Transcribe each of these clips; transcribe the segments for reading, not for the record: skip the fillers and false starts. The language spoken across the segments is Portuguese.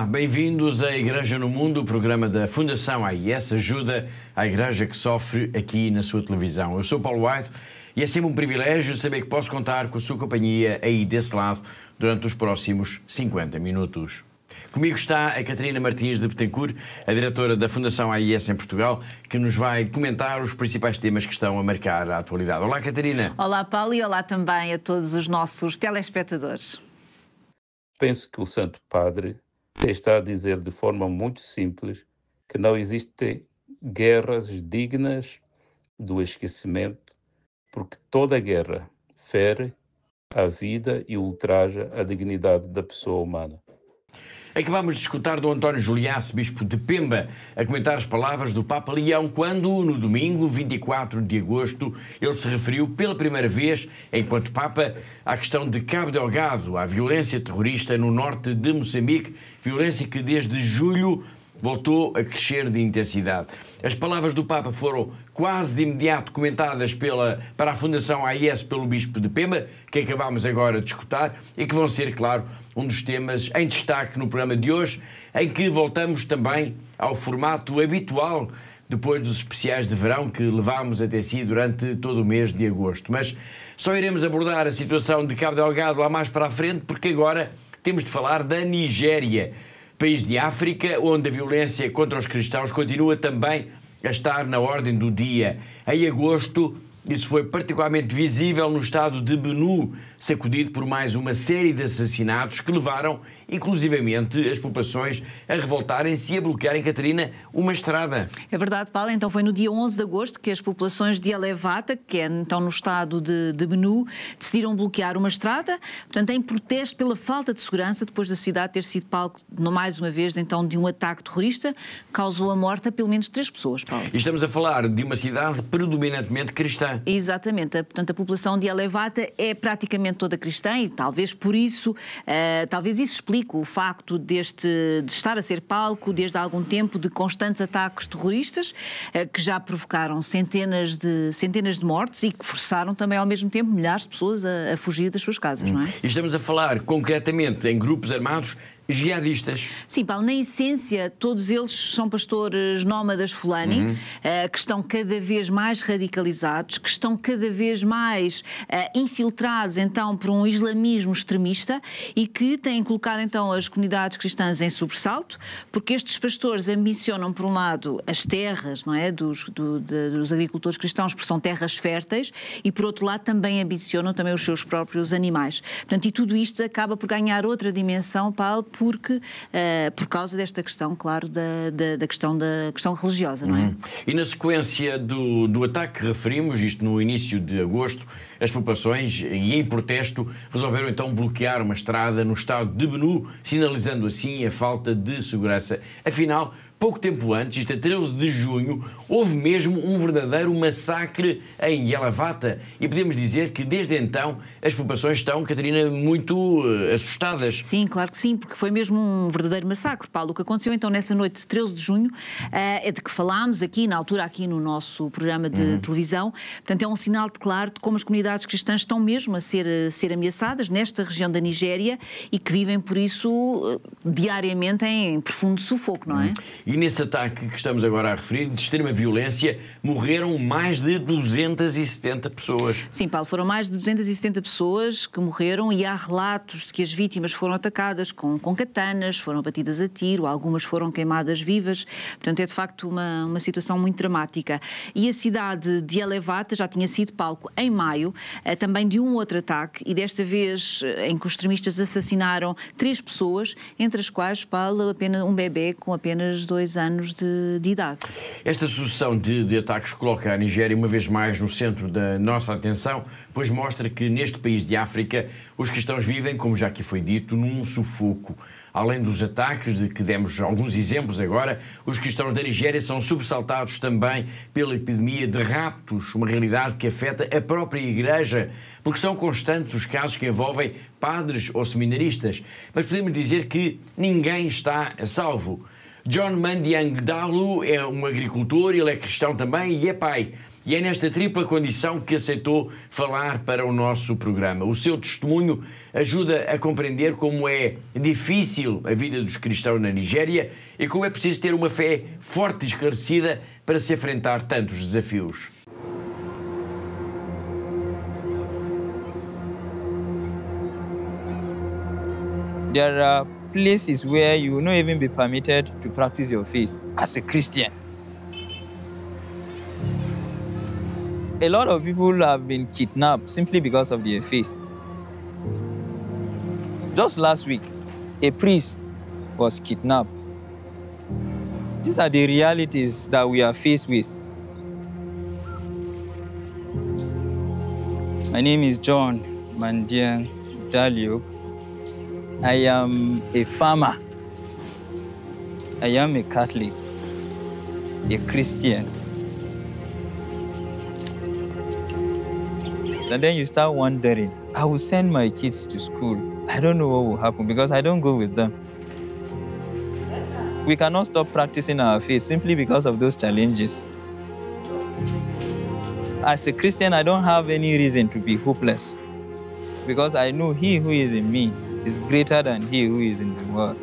Olá, bem-vindos à Igreja no Mundo, o programa da Fundação AIS ajuda a Igreja que sofre aqui na sua televisão. Eu sou Paulo White e é sempre um privilégio saber que posso contar com a sua companhia aí desse lado durante os próximos 50 minutos. Comigo está a Catarina Martins de Betancourt, a diretora da Fundação AIS em Portugal, que nos vai comentar os principais temas que estão a marcar a atualidade. Olá, Catarina. Olá, Paulo, e olá também a todos os nossos telespectadores. Penso que o Santo Padre está a dizer de forma muito simples que não existem guerras dignas do esquecimento, porque toda guerra fere a vida e ultraja a dignidade da pessoa humana. Acabamos de escutar do António Juliace, bispo de Pemba, a comentar as palavras do Papa Leão quando, no domingo, 24 de agosto, ele se referiu pela primeira vez, enquanto Papa, à questão de Cabo Delgado, à violência terrorista no norte de Moçambique, violência que desde julho voltou a crescer de intensidade. As palavras do Papa foram quase de imediato comentadas para a Fundação AIS pelo Bispo de Pemba, que acabámos agora de escutar, e que vão ser, claro, um dos temas em destaque no programa de hoje, em que voltamos também ao formato habitual depois dos especiais de verão que levámos até si durante todo o mês de agosto. Mas só iremos abordar a situação de Cabo Delgado lá mais para a frente, porque agora temos de falar da Nigéria, país de África, onde a violência contra os cristãos continua também a estar na ordem do dia. Em agosto, isso foi particularmente visível no estado de Benue, sacudido por mais uma série de assassinatos que levaram, inclusivamente, as populações a revoltarem-se e a bloquearem, Catarina, uma estrada. É verdade, Paulo. Então foi no dia 11 de agosto que as populações de Elevata, que é então no estado de Benue, decidiram bloquear uma estrada, portanto, em protesto pela falta de segurança, depois da cidade ter sido palco, mais uma vez, então, de um ataque terrorista, causou a morte a pelo menos 3 pessoas, Paulo. E estamos a falar de uma cidade predominantemente cristã. Exatamente. Portanto, a população de Elevata é praticamente toda cristã e talvez por isso, talvez isso explique o facto de estar a ser palco desde há algum tempo de constantes ataques terroristas que já provocaram centenas de mortes e que forçaram também ao mesmo tempo milhares de pessoas a fugir das suas casas, não é? E estamos a falar concretamente em grupos armados jihadistas. Sim, Paulo, na essência todos eles são pastores nómadas fulani, que estão cada vez mais radicalizados, que estão cada vez mais infiltrados então por um islamismo extremista e que têm colocado então as comunidades cristãs em sobressalto, porque estes pastores ambicionam por um lado as terras, não é, dos agricultores cristãos, porque são terras férteis, e por outro lado também ambicionam também os seus próprios animais. Portanto, e tudo isto acaba por ganhar outra dimensão, Paulo, por causa desta questão, claro, da questão religiosa, não é? E na sequência do ataque que referimos, isto no início de agosto, as populações, e em protesto, resolveram então bloquear uma estrada no estado de Benue, sinalizando assim a falta de segurança. Afinal, pouco tempo antes, isto é 13 de junho, houve mesmo um verdadeiro massacre em Elevata e podemos dizer que desde então as populações estão, Catarina, muito assustadas. Sim, claro que sim, porque foi mesmo um verdadeiro massacre, Paulo. O que aconteceu então nessa noite de 13 de junho é de que falámos aqui, na altura aqui no nosso programa de televisão, portanto é um sinal de claro de como as comunidades cristãs estão mesmo a ser ameaçadas nesta região da Nigéria e que vivem por isso diariamente em profundo sufoco, não é? E nesse ataque que estamos agora a referir, de extrema violência, morreram mais de 270 pessoas. Sim, Paulo, foram mais de 270 pessoas que morreram e há relatos de que as vítimas foram atacadas com katanas, foram abatidas a tiro, algumas foram queimadas vivas. Portanto, é de facto uma situação muito dramática. E a cidade de Elevata já tinha sido palco em maio também de um outro ataque e desta vez em que os extremistas assassinaram 3 pessoas, entre as quais, Paulo, apenas um bebê com apenas 2 anos de idade. Esta sucessão de ataques coloca a Nigéria uma vez mais no centro da nossa atenção, pois mostra que neste país de África os cristãos vivem, como já aqui foi dito, num sufoco. Além dos ataques, de que demos alguns exemplos agora, os cristãos da Nigéria são sobressaltados também pela epidemia de raptos, uma realidade que afeta a própria Igreja, porque são constantes os casos que envolvem padres ou seminaristas. Mas podemos dizer que ninguém está a salvo. John Mandiang Dalu é um agricultor, ele é cristão também e é pai. e é nesta tripla condição que aceitou falar para o nosso programa. O seu testemunho ajuda a compreender como é difícil a vida dos cristãos na Nigéria e como é preciso ter uma fé forte e esclarecida para se enfrentar tantos desafios. There are places where you will not even be permitted to practice your faith as a Christian. A lot of people have been kidnapped simply because of their faith. Just last week, a priest was kidnapped. These are the realities that we are faced with. My name is John Mandiang Dalio. I am a farmer. I am a Catholic, a Christian. And then you start wondering, I will send my kids to school. I don't know what will happen because I don't go with them. We cannot stop practicing our faith simply because of those challenges. As a Christian, I don't have any reason to be hopeless because I know he who is in me is greater than he who is in the world.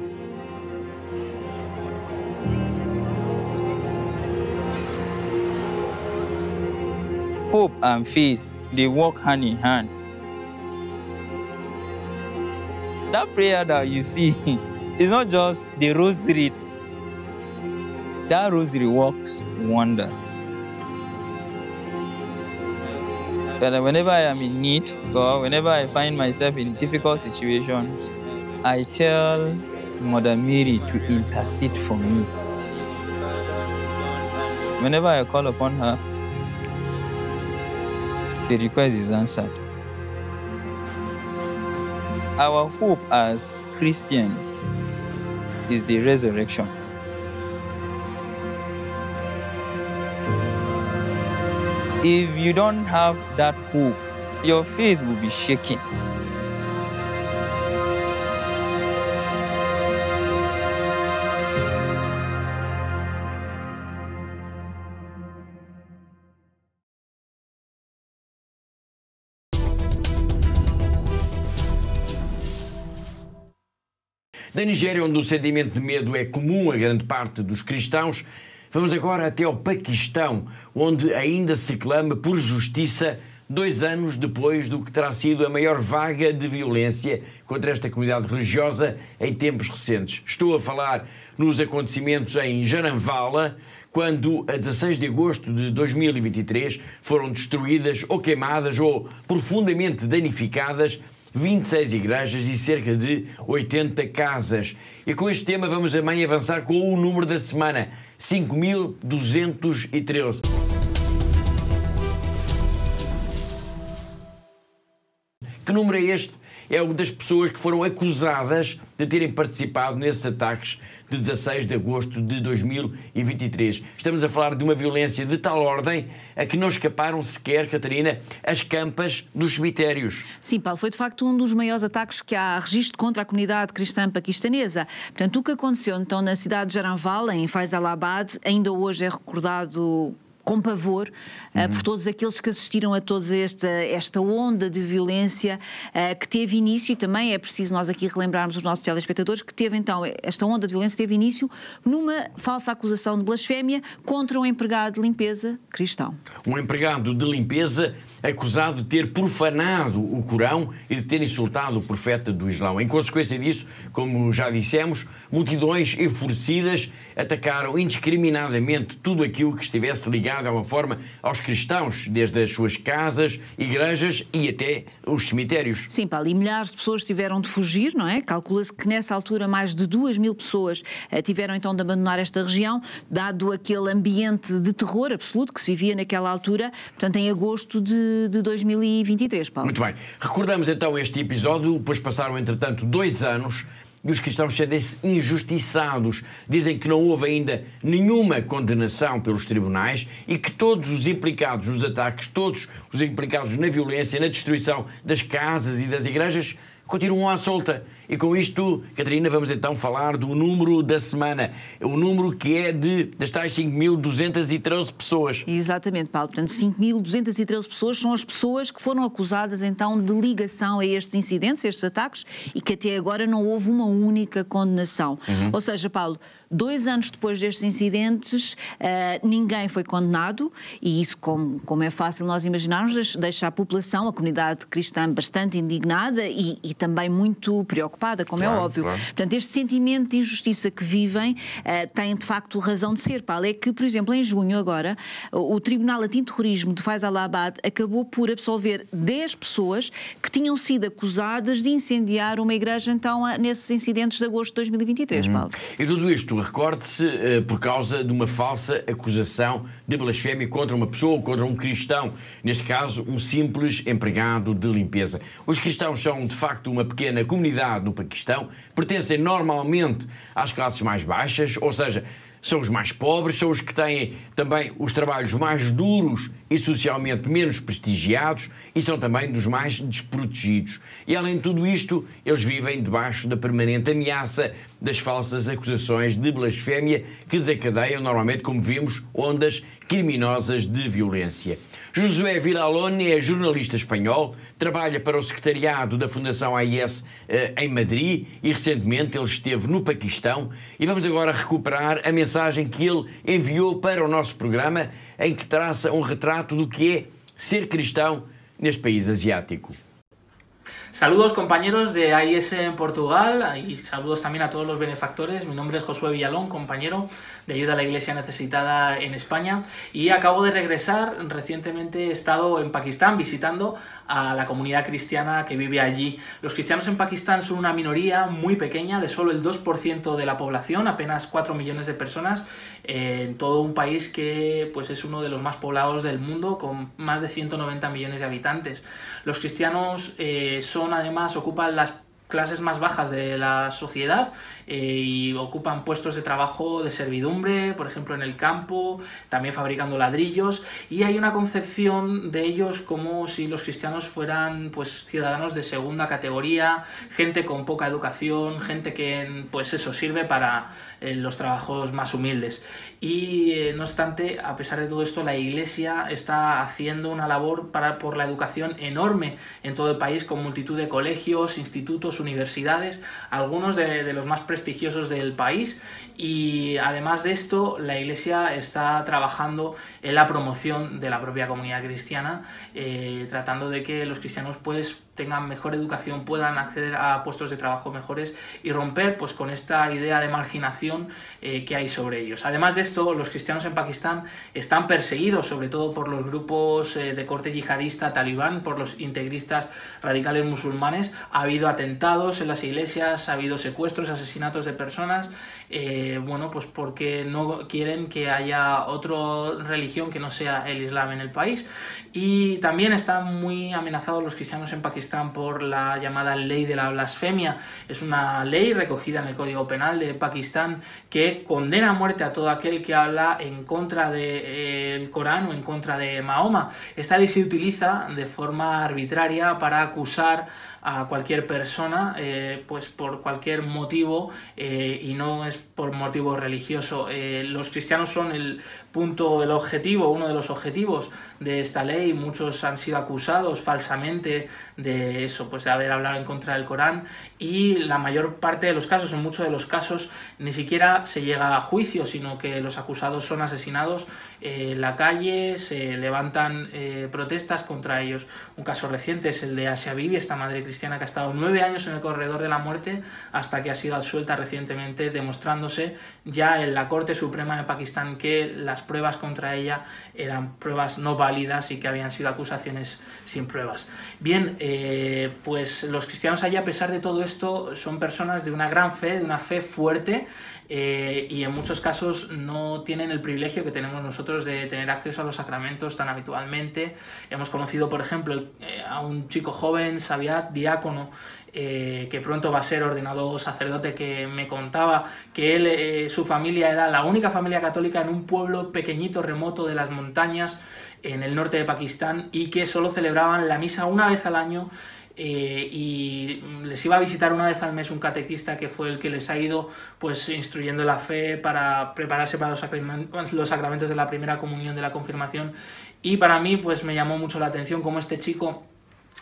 Hope and faith, they walk hand in hand. That prayer that you see is not just the rosary. That rosary works wonders. But whenever I am in need or whenever I find myself in difficult situations, I tell Mother Mary to intercede for me. Whenever I call upon her, the request is answered. Our hope as Christians is the resurrection. If you don't have that hope, your faith will be shaken. Da Nigéria, onde o sentimento de medo é comum a grande parte dos cristãos, vamos agora até ao Paquistão, onde ainda se clama por justiça 2 anos depois do que terá sido a maior vaga de violência contra esta comunidade religiosa em tempos recentes. Estou a falar nos acontecimentos em Jaranwala, quando, a 16 de agosto de 2023, foram destruídas ou queimadas ou profundamente danificadas 26 igrejas e cerca de 80 casas. E com este tema vamos também avançar com o número da semana, 5.213. Que número é este? É o das pessoas que foram acusadas de terem participado nesses ataques de 16 de agosto de 2023. Estamos a falar de uma violência de tal ordem a que não escaparam sequer, Catarina, as campas dos cemitérios. Sim, Paulo, foi de facto um dos maiores ataques que há registro contra a comunidade cristã paquistanesa. Portanto, o que aconteceu então na cidade de Jaranwala, em Faisalabad, ainda hoje é recordado com pavor por todos aqueles que assistiram a toda esta onda de violência que teve início, e também é preciso nós aqui relembrarmos os nossos telespectadores que teve então, esta onda de violência teve início numa falsa acusação de blasfémia contra um empregado de limpeza cristão. Um empregado de limpeza acusado de ter profanado o Corão e de ter insultado o profeta do Islão. Em consequência disso, como já dissemos, multidões enfurecidas atacaram indiscriminadamente tudo aquilo que estivesse ligado de alguma forma aos cristãos, desde as suas casas, igrejas e até os cemitérios. Sim, Paulo, e milhares de pessoas tiveram de fugir, não é? Calcula-se que nessa altura mais de 2.000 pessoas tiveram então de abandonar esta região, dado aquele ambiente de terror absoluto que se vivia naquela altura, portanto em agosto de 2023, Paulo. Muito bem. Recordamos então este episódio, depois passaram entretanto 2 anos e os cristãos sentem-se injustiçados. Dizem que não houve ainda nenhuma condenação pelos tribunais e que todos os implicados nos ataques, todos os implicados na violência, na destruição das casas e das igrejas, continuam à solta. E com isto, Catarina, vamos então falar do número da semana. O número que é das tais 5.213 pessoas. Exatamente, Paulo. Portanto, 5.213 pessoas são as pessoas que foram acusadas então de ligação a estes incidentes, a estes ataques, e que até agora não houve uma única condenação. Ou seja, Paulo, 2 anos depois destes incidentes, ninguém foi condenado, e isso, como é fácil nós imaginarmos, deixa a população, a comunidade cristã, bastante indignada e também muito preocupada, como é óbvio. Claro. Portanto, este sentimento de injustiça que vivem tem, de facto, razão de ser, Paulo. É que, por exemplo, em junho agora, o Tribunal Antiterrorismo de Faisalabad acabou por absolver 10 pessoas que tinham sido acusadas de incendiar uma igreja, então, nesses incidentes de agosto de 2023, Paulo. E tudo isto, recorde-se, por causa de uma falsa acusação de blasfémia contra uma pessoa, contra um cristão, neste caso, um simples empregado de limpeza. Os cristãos são, de facto, uma pequena comunidade no Paquistão, pertencem normalmente às classes mais baixas, ou seja, são os mais pobres, são os que têm também os trabalhos mais duros e socialmente menos prestigiados e são também dos mais desprotegidos. E além de tudo isto, eles vivem debaixo da permanente ameaça das falsas acusações de blasfémia que desencadeiam normalmente, como vimos, ondas criminosas de violência. Josué Vilalone é jornalista espanhol, trabalha para o secretariado da Fundação AIS em Madrid e recentemente ele esteve no Paquistão e vamos agora recuperar a mensagem que ele enviou para o nosso programa em que traça um retrato do que é ser cristão neste país asiático. Saludos compañeros de AIS en Portugal y saludos también a todos los benefactores. Mi nombre es Josué Villalón, compañero de ayuda a la Iglesia necesitada en España y acabo de regresar. Recientemente he estado en Pakistán visitando a la comunidad cristiana que vive allí. Los cristianos en Pakistán son una minoría muy pequeña, de solo el 2% de la población, apenas 4 millones de personas, en todo un país que pues, es uno de los más poblados del mundo, con más de 190 millones de habitantes. Los cristianos además ocupan las clases más bajas de la sociedad y ocupan puestos de trabajo de servidumbre, por ejemplo en el campo, también fabricando ladrillos, y hay una concepción de ellos como si los cristianos fueran pues ciudadanos de segunda categoría, gente con poca educación, gente que pues eso sirve para los trabajos más humildes. Y no obstante, a pesar de todo esto, la Iglesia está haciendo una labor por la educación enorme en todo el país, con multitud de colegios, institutos, universidades, algunos de los más prestigiosos del país, y además de esto la Iglesia está trabajando en la promoción de la propia comunidad cristiana, tratando de que los cristianos pues tengan mejor educación, puedan acceder a puestos de trabajo mejores y romper pues con esta idea de marginación que hay sobre ellos. Además de esto, los cristianos en Pakistán están perseguidos sobre todo por los grupos de corte yihadista talibán, por los integristas radicales musulmanes. Ha habido atentados en las iglesias, ha habido secuestros, asesinatos de personas, bueno, pues porque no quieren que haya otra religión que no sea el Islam en el país. Y también están muy amenazados los cristianos en Pakistán por la llamada ley de la blasfemia. Es una ley recogida en el Código Penal de Pakistán que condena a muerte a todo aquel que habla en contra del Corán o en contra de Mahoma. Esta ley se utiliza de forma arbitraria para acusar a cualquier persona pues por cualquier motivo y no es por motivo religioso. Los cristianos son el objetivo, uno de los objetivos de esta ley. Muchos han sido acusados falsamente de eso, pues de haber hablado en contra del Corán, y la mayor parte de los casos, en muchos de los casos, ni siquiera se llega a juicio, sino que los acusados son asesinados en la calle, se levantan protestas contra ellos. Un caso reciente es el de Asia Bibi, esta madre cristiana que ha estado 9 años en el corredor de la muerte hasta que ha sido absuelta recientemente, demostrándose ya en la Corte Suprema de Pakistán que las pruebas contra ella eran pruebas no válidas y que habían sido acusaciones sin pruebas. Bien, pues los cristianos allí, a pesar de todo esto, son personas de una gran fe, de una fe fuerte, y en muchos casos no tienen el privilegio que tenemos nosotros de tener acceso a los sacramentos tan habitualmente. Hemos conocido, por ejemplo, a un chico joven, Sabiat, diácono, que pronto va a ser ordenado sacerdote, que me contaba que él, su familia era la única familia católica en un pueblo pequeñito, remoto de las montañas en el norte de Pakistán, y que solo celebraban la misa una vez al año y les iba a visitar una vez al mes un catequista que fue el que les ha ido pues instruyendo la fe para prepararse para los sacramentos de la primera comunión, de la confirmación, y para mí pues me llamó mucho la atención cómo este chico,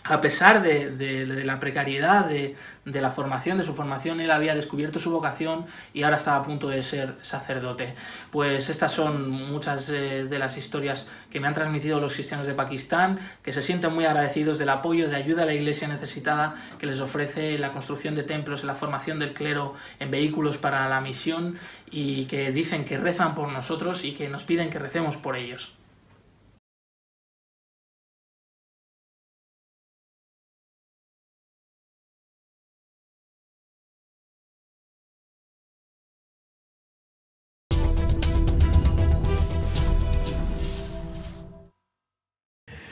a pesar de la precariedad de la formación, de su formación, él había descubierto su vocación y ahora estaba a punto de ser sacerdote. Pues estas son muchas de las historias que me han transmitido los cristianos de Pakistán, que se sienten muy agradecidos del apoyo, de ayuda a la iglesia necesitada que les ofrece la construcción de templos, la formación del clero en vehículos para la misión, y que dicen que rezan por nosotros y que nos piden que recemos por ellos.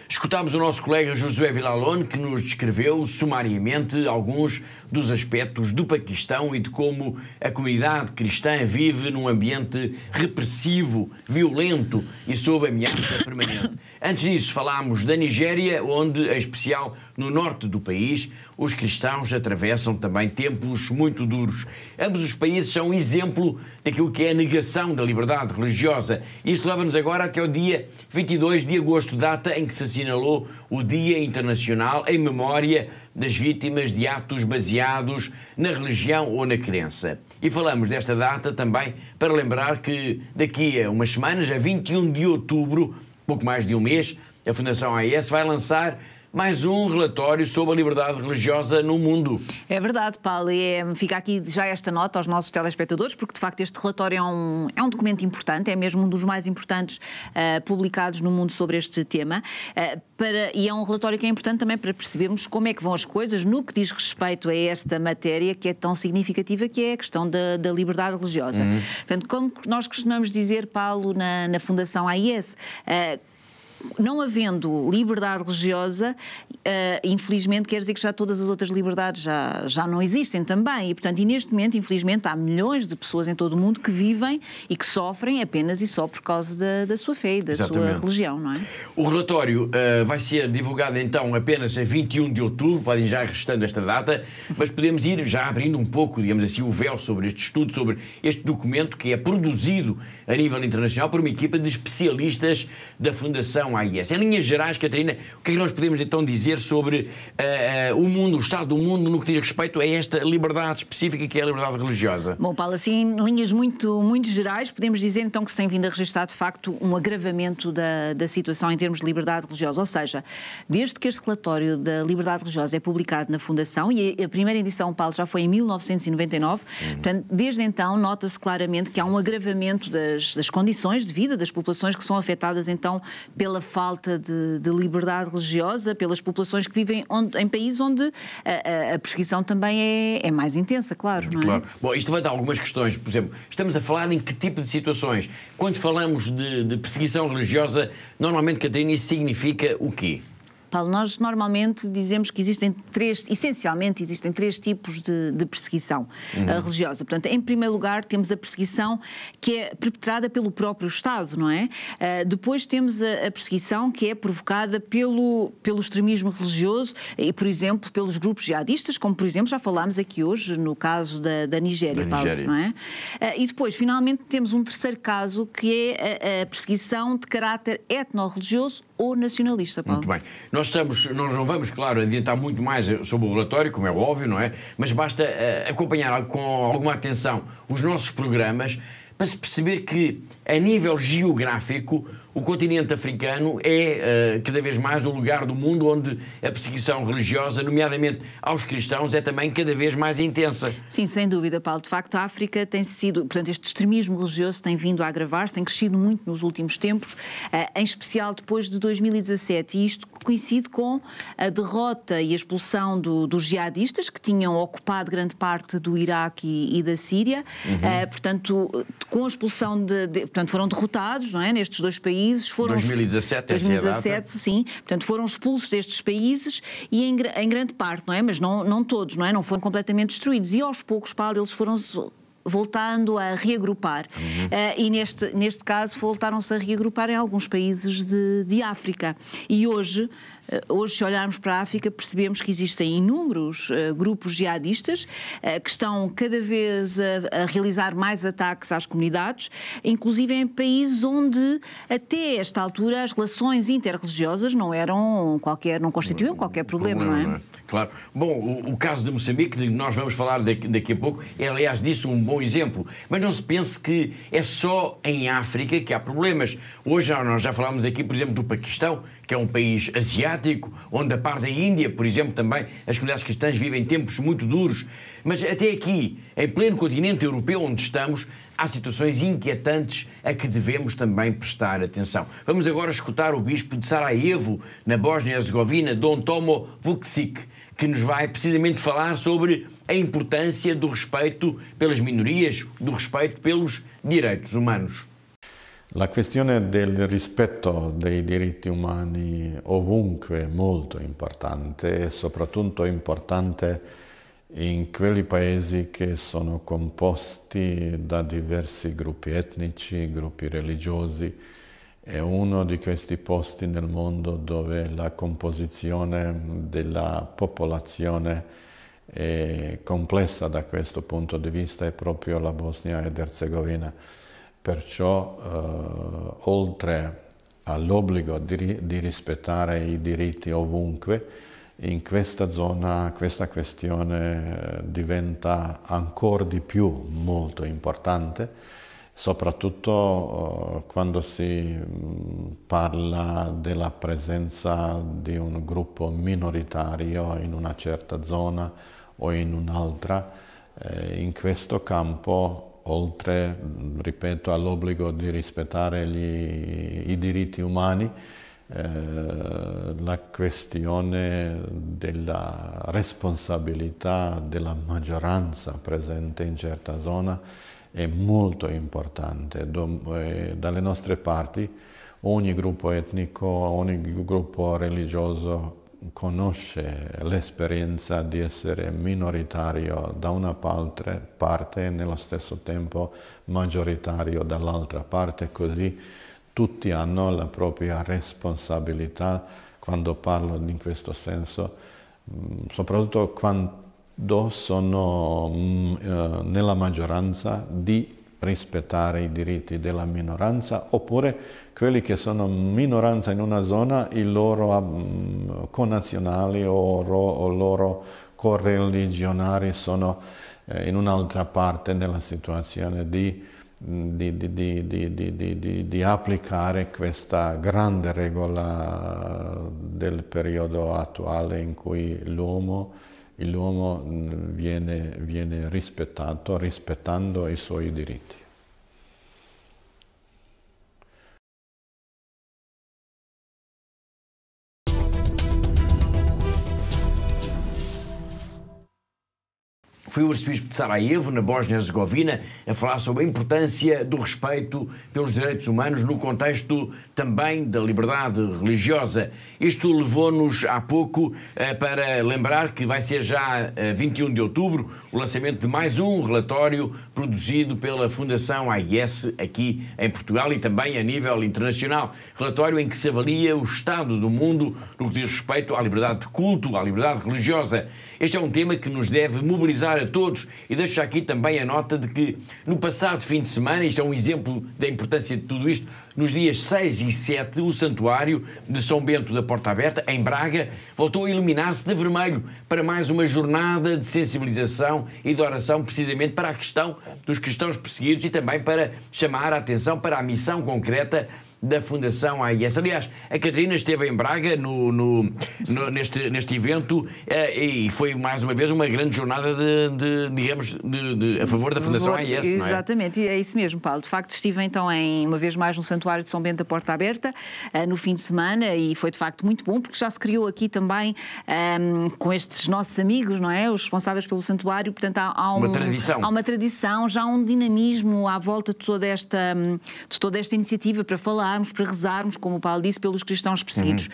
Escutámos o nosso colega Josué Villalón, que nos descreveu sumariamente alguns dos aspectos do Paquistão e de como a comunidade cristã vive num ambiente repressivo, violento e sob ameaça permanente. Antes disso, falámos da Nigéria, onde, em especial no norte do país, os cristãos atravessam também tempos muito duros. Ambos os países são um exemplo daquilo que é a negação da liberdade religiosa. Isso leva-nos agora até o dia 22 de agosto, data em que se assinalou o Dia Internacional em memória das vítimas de atos baseados na religião ou na crença. E falamos desta data também para lembrar que daqui a umas semanas, a 21 de outubro, pouco mais de um mês, a Fundação AIS vai lançar mais um relatório sobre a liberdade religiosa no mundo. É verdade, Paulo, e fica aqui já esta nota aos nossos telespectadores, porque de facto este relatório é um documento importante, é mesmo um dos mais importantes publicados no mundo sobre este tema, e é um relatório que é importante também para percebermos como é que vão as coisas no que diz respeito a esta matéria que é tão significativa, que é a questão da liberdade religiosa. Portanto, como nós costumamos dizer, Paulo, na Fundação AIS, não havendo liberdade religiosa, infelizmente quer dizer que já todas as outras liberdades já não existem também. E, portanto, neste momento, infelizmente, há milhões de pessoas em todo o mundo que vivem e que sofrem apenas e só por causa da sua fé e da sua religião, não é? O relatório vai ser divulgado então apenas a 21 de outubro, podem já ir restando esta data, mas podemos ir já abrindo um pouco, digamos assim, o véu sobre este estudo, sobre este documento que é produzido a nível internacional por uma equipa de especialistas da Fundação AIS. Em linhas gerais, Catarina, o que é que nós podemos então dizer sobre o mundo, o estado do mundo, no que diz respeito a esta liberdade específica que é a liberdade religiosa? Bom, Paulo, assim, em linhas muito gerais, podemos dizer então que se tem vindo a registrar de facto um agravamento da situação em termos de liberdade religiosa. Ou seja, desde que este relatório da liberdade religiosa é publicado na Fundação, e a primeira edição, Paulo, já foi em 1999, portanto, desde então nota-se claramente que há um agravamento das condições de vida das populações que são afetadas então pela falta de liberdade religiosa, pelas populações que vivem em países onde a perseguição também é mais intensa, claro, não é? Claro. Bom, isto levanta algumas questões. Por exemplo, estamos a falar em que tipo de situações? Quando falamos de perseguição religiosa, normalmente, Catarina, isso significa o quê? Paulo, nós normalmente dizemos que essencialmente existem três tipos de perseguição religiosa. Portanto, em primeiro lugar, temos a perseguição que é perpetrada pelo próprio Estado, não é? Depois temos a perseguição que é provocada pelo extremismo religioso e, por exemplo, pelos grupos jihadistas, como, por exemplo, já falámos aqui hoje no caso da Nigéria, Paulo, não é? E depois, finalmente, temos um terceiro caso que é a perseguição de caráter etno-religioso ou nacionalista, Paulo. Muito bem. Nós não vamos, claro, adiantar muito mais sobre o relatório, como é óbvio, não é? Mas basta acompanhar com alguma atenção os nossos programas para se perceber que, a nível geográfico, o continente africano é cada vez mais o lugar do mundo onde a perseguição religiosa, nomeadamente aos cristãos, é também cada vez mais intensa. Sim, sem dúvida, Paulo. De facto, a África tem sido, portanto, este extremismo religioso tem vindo a agravar-se, tem crescido muito nos últimos tempos, em especial depois de 2017, e isto coincide com a derrota e a expulsão dos jihadistas, que tinham ocupado grande parte do Iraque e da Síria. Portanto, com a expulsão portanto, foram derrotados, não é, nestes dois países. 2017, sim. Portanto, foram expulsos destes países e em grande parte, não é? Mas não todos, não é? Não foram completamente destruídos. E aos poucos, Paulo, eles foram voltando a reagrupar. E neste caso voltaram-se a reagrupar em alguns países de África. E hoje, se olharmos para a África, percebemos que existem inúmeros grupos jihadistas que estão cada vez a realizar mais ataques às comunidades, inclusive em países onde até esta altura as relações interreligiosas não constituíam qualquer problema, não é? Claro. Bom, o caso de Moçambique, de que nós vamos falar daqui a pouco, é, aliás, disso um bom exemplo. Mas não se pense que é só em África que há problemas. Hoje nós já falámos aqui, por exemplo, do Paquistão, que é um país asiático, onde a par da Índia, por exemplo, também as comunidades cristãs vivem tempos muito duros. Mas até aqui, em pleno continente europeu onde estamos, há situações inquietantes a que devemos também prestar atenção. Vamos agora escutar o bispo de Sarajevo, na Bósnia-Herzegovina, Dom Tomo Vučić, que nos vai precisamente falar sobre a importância do respeito pelas minorias, do respeito pelos direitos humanos. La questione del rispetto dei diritti umani ovunque è molto importante e soprattutto importante in quei paesi che sono composti da diversi gruppi etnici, gruppi religiosi. È uno di questi posti nel mondo dove la composizione della popolazione è complessa da questo punto di vista, è proprio la Bosnia ed Erzegovina. Perciò, oltre all'obbligo di rispettare i diritti ovunque, in questa zona questa questione diventa ancora di più molto importante, soprattutto quando si parla della presenza di un gruppo minoritario in una certa zona o in un'altra. In questo campo, oltre, ripeto, all'obbligo di rispettare i diritti umani, la questione della responsabilità della maggioranza presente in certa zona è molto importante. Dalle nostre parti ogni gruppo etnico, ogni gruppo religioso conosce l'esperienza di essere minoritario da una parte e nello stesso tempo maggioritario dall'altra parte, così tutti hanno la propria responsabilità. Quando parlo in questo senso, soprattutto quando sono nella maggioranza, di rispettare i diritti della minoranza, oppure quelli che sono minoranza in una zona, i loro connazionali o loro correligionari sono in un'altra parte nella situazione di applicare questa grande regola del periodo attuale in cui l'uomo viene rispettato, rispettando i suoi diritti. Foi o arcebispo de Sarajevo, na Bósnia-Herzegovina, a falar sobre a importância do respeito pelos direitos humanos no contexto também da liberdade religiosa. Isto levou-nos há pouco para lembrar que vai ser já 21 de outubro o lançamento de mais um relatório produzido pela Fundação AIS aqui em Portugal e também a nível internacional. Relatório em que se avalia o estado do mundo no que diz respeito à liberdade de culto, à liberdade religiosa. Este é um tema que nos deve mobilizar a todos e deixo aqui também a nota de que no passado fim de semana, isto é um exemplo da importância de tudo isto, nos dias 6 e 7 o Santuário de São Bento da Porta Aberta, em Braga, voltou a iluminar-se de vermelho para mais uma jornada de sensibilização e de oração precisamente para a questão dos cristãos perseguidos e também para chamar a atenção para a missão concreta da Fundação AIS. Aliás, a Catarina esteve em Braga neste evento e foi mais uma vez uma grande jornada a favor da Fundação AIS, não é? Exatamente, é isso mesmo, Paulo. De facto, estive então uma vez mais no Santuário de São Bento da Porta Aberta no fim de semana e foi de facto muito bom porque já se criou aqui também com estes nossos amigos, não é? Os responsáveis pelo Santuário, portanto há uma tradição, já um dinamismo à volta de toda esta iniciativa para falar falarmos, para rezarmos, como o Paulo disse, pelos cristãos perseguidos.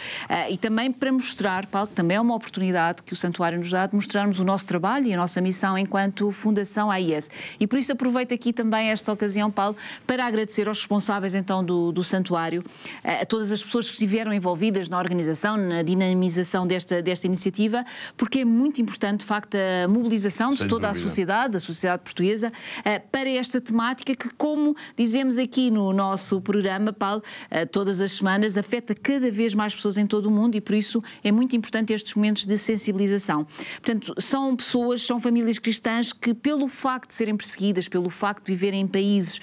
E também para mostrar, Paulo, que também é uma oportunidade que o Santuário nos dá de mostrarmos o nosso trabalho e a nossa missão enquanto Fundação AIS. E por isso aproveito aqui também esta ocasião, Paulo, para agradecer aos responsáveis então do Santuário, a todas as pessoas que estiveram envolvidas na organização, na dinamização desta iniciativa, porque é muito importante, de facto, a mobilização de toda a sociedade, da sociedade portuguesa, para esta temática que, como dizemos aqui no nosso programa, Paulo, todas as semanas, afeta cada vez mais pessoas em todo o mundo e por isso é muito importante estes momentos de sensibilização. Portanto, são pessoas, são famílias cristãs que, pelo facto de serem perseguidas, pelo facto de viverem em países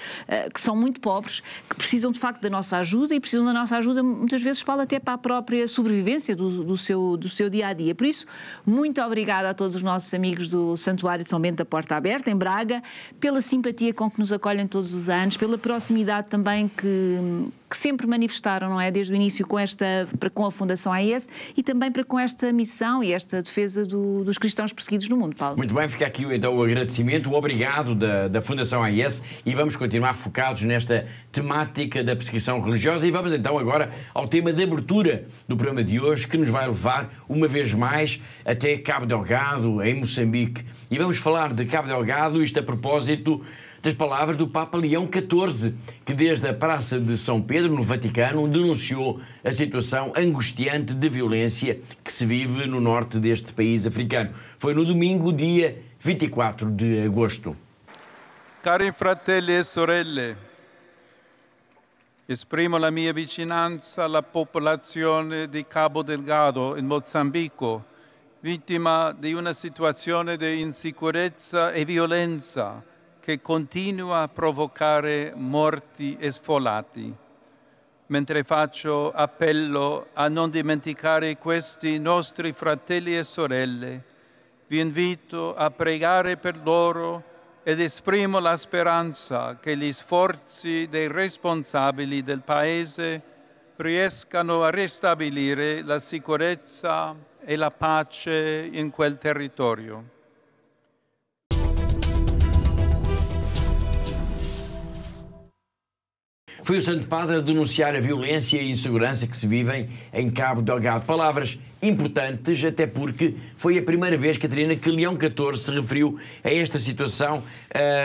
que são muito pobres, que precisam de facto da nossa ajuda e precisam da nossa ajuda muitas vezes, Paulo, até para a própria sobrevivência do seu dia-a-dia. Por isso, muito obrigada a todos os nossos amigos do Santuário de São Bento da Porta Aberta, em Braga, pela simpatia com que nos acolhem todos os anos, pela proximidade também que sempre manifestaram, não é, desde o início com a Fundação AIS e também para com esta missão e esta defesa dos cristãos perseguidos no mundo, Paulo. Muito bem, fica aqui então o agradecimento, o obrigado da Fundação AIS e vamos continuar focados nesta temática da perseguição religiosa e vamos então agora ao tema de abertura do programa de hoje, que nos vai levar uma vez mais até Cabo Delgado, em Moçambique. E vamos falar de Cabo Delgado, isto a propósito das palavras do Papa Leão XIV, que desde a Praça de São Pedro, no Vaticano, denunciou a situação angustiante de violência que se vive no norte deste país africano. Foi no domingo, dia 24 de agosto. Cari fratelli e sorelle, esprimo la mia vicinanza alla popolazione di Cabo Delgado, in Mozambico, vittima di una situazione di insicurezza e violenza che continua a provocare morti e sfollati. Mentre faccio appello a non dimenticare questi nostri fratelli e sorelle, vi invito a pregare per loro ed esprimo la speranza che gli sforzi dei responsabili del Paese riescano a ristabilire la sicurezza e la pace in quel territorio. Foi o Santo Padre a denunciar a violência e insegurança que se vivem em Cabo Delgado. Palavras importantes, até porque foi a primeira vez, Catarina, que Leão XIV se referiu a esta situação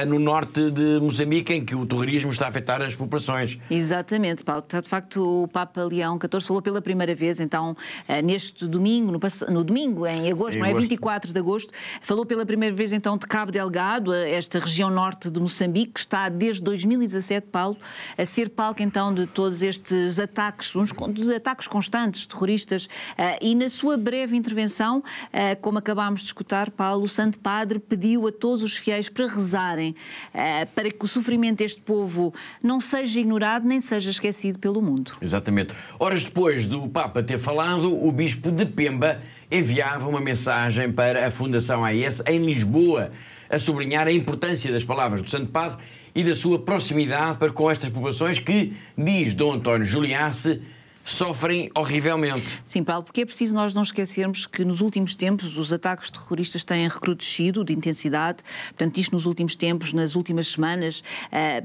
no norte de Moçambique, em que o terrorismo está a afetar as populações. Exatamente, Paulo. De facto, o Papa Leão XIV falou pela primeira vez, então, neste domingo, no domingo, em agosto, não é? 24 de agosto, falou pela primeira vez, então, de Cabo Delgado, esta região norte de Moçambique, que está desde 2017, Paulo, a ser palco, então, de todos estes ataques, ataques constantes, terroristas, e na sua breve intervenção, como acabámos de escutar, Paulo, o Santo Padre pediu a todos os fiéis para rezarem, para que o sofrimento deste povo não seja ignorado nem seja esquecido pelo mundo. Exatamente. Horas depois do Papa ter falado, o Bispo de Pemba enviava uma mensagem para a Fundação AIS em Lisboa, a sublinhar a importância das palavras do Santo Padre e da sua proximidade para com estas populações que, diz Dom António Juliace, sofrem horrivelmente. Sim, Paulo, porque é preciso nós não esquecermos que nos últimos tempos os ataques terroristas têm recrudescido de intensidade, portanto isto nos últimos tempos, nas últimas semanas,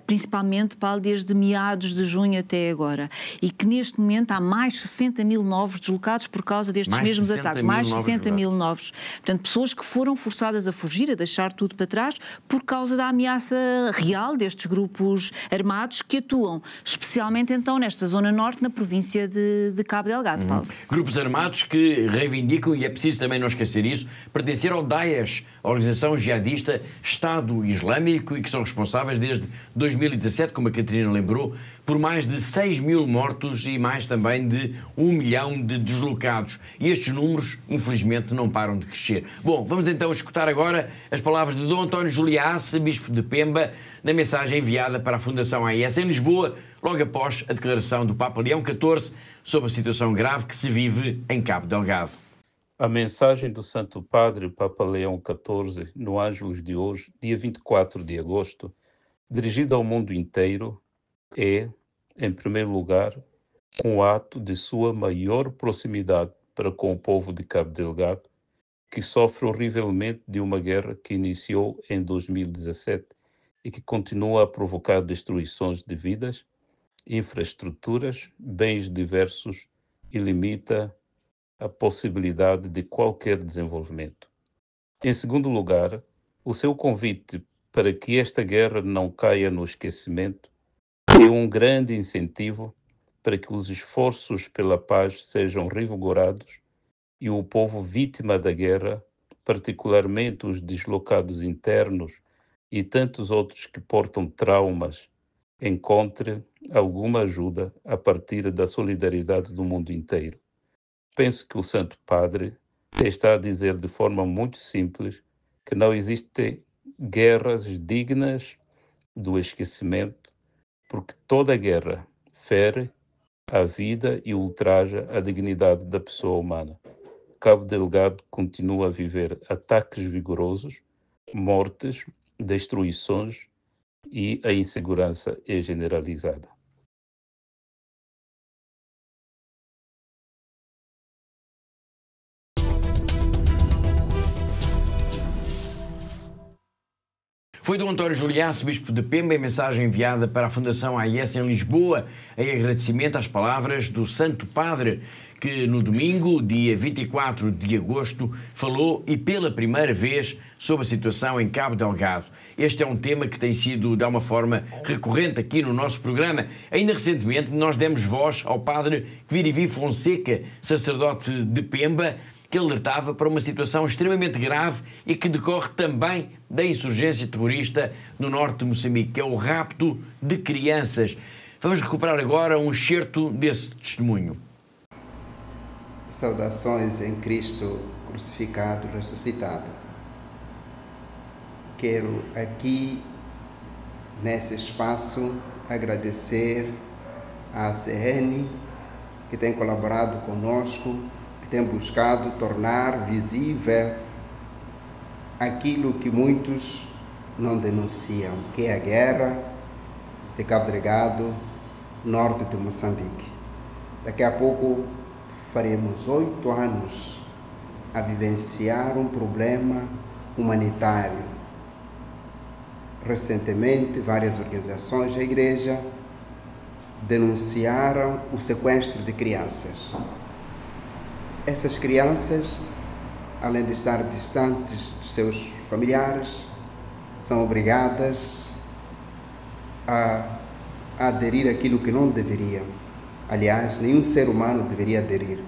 principalmente, Paulo, desde meados de junho até agora, e que neste momento há mais 60 mil novos deslocados por causa destes mesmos ataques, mais 60 mil novos. Portanto, pessoas que foram forçadas a fugir, a deixar tudo para trás, por causa da ameaça real destes grupos armados que atuam, especialmente então nesta zona norte, na província de Cabo Delgado, Paulo. Grupos armados que reivindicam, e é preciso também não esquecer isso, pertencer ao Daesh, a organização jihadista Estado Islâmico, e que são responsáveis desde 2017, como a Catarina lembrou, por mais de 6 mil mortos e mais também de 1 milhão de deslocados. E estes números, infelizmente, não param de crescer. Bom, vamos então escutar agora as palavras de Dom António Juliace, Bispo de Pemba, na mensagem enviada para a Fundação AIS em Lisboa, logo após a declaração do Papa Leão XIV sobre a situação grave que se vive em Cabo Delgado. A mensagem do Santo Padre Papa Leão XIV no Ângelus de hoje, dia 24 de agosto, dirigida ao mundo inteiro, é, em primeiro lugar, um ato de sua maior proximidade para com o povo de Cabo Delgado, que sofre horrivelmente de uma guerra que iniciou em 2017 e que continua a provocar destruições de vidas, infraestruturas, bens diversos e limita a possibilidade de qualquer desenvolvimento. Em segundo lugar, o seu convite para que esta guerra não caia no esquecimento é um grande incentivo para que os esforços pela paz sejam revigorados e o povo vítima da guerra, particularmente os deslocados internos e tantos outros que portam traumas, encontre alguma ajuda a partir da solidariedade do mundo inteiro. Penso que o Santo Padre está a dizer de forma muito simples que não existem guerras dignas do esquecimento, porque toda guerra fere a vida e ultraja a dignidade da pessoa humana. Cabo Delgado continua a viver ataques vigorosos, mortes, destruições e a insegurança é generalizada. Foi Dom António Juliaço, bispo de Pemba, em mensagem enviada para a Fundação AIS em Lisboa, em agradecimento às palavras do Santo Padre, que no domingo, dia 24 de agosto, falou e pela primeira vez sobre a situação em Cabo Delgado. Este é um tema que tem sido, de uma forma recorrente aqui no nosso programa. Ainda recentemente nós demos voz ao padre Quirivi Fonseca, sacerdote de Pemba, que alertava para uma situação extremamente grave e que decorre também da insurgência terrorista no norte de Moçambique, que é o rapto de crianças. Vamos recuperar agora um excerto desse testemunho. Saudações em Cristo crucificado, ressuscitado. Quero aqui, nesse espaço, agradecer à CN, que tem colaborado conosco, tem buscado tornar visível aquilo que muitos não denunciam, que é a guerra de Cabo Delgado, norte de Moçambique. Daqui a pouco faremos 8 anos a vivenciar um problema humanitário. Recentemente, várias organizações da Igreja denunciaram o sequestro de crianças. Essas crianças, além de estar distantes dos seus familiares, são obrigadas a aderir àquilo que não deveriam. Aliás, nenhum ser humano deveria aderir.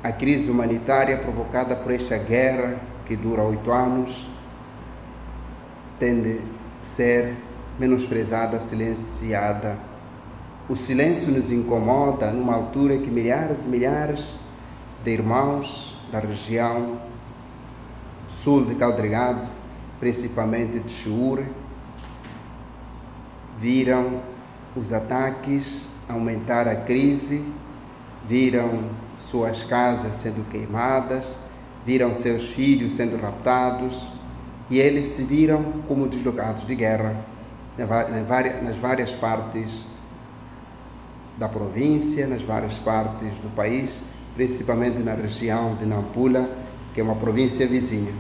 A crise humanitária provocada por esta guerra, que dura 8 anos, tende a ser menosprezada, silenciada. O silêncio nos incomoda numa altura que milhares e milhares de irmãos da região sul de Cabo Delgado, principalmente de Chiure, viram os ataques aumentar a crise, viram suas casas sendo queimadas, viram seus filhos sendo raptados e eles se viram como deslocados de guerra nas várias partes da província, nas várias partes do país, principalmente na região de Nampula, que é uma província vizinha.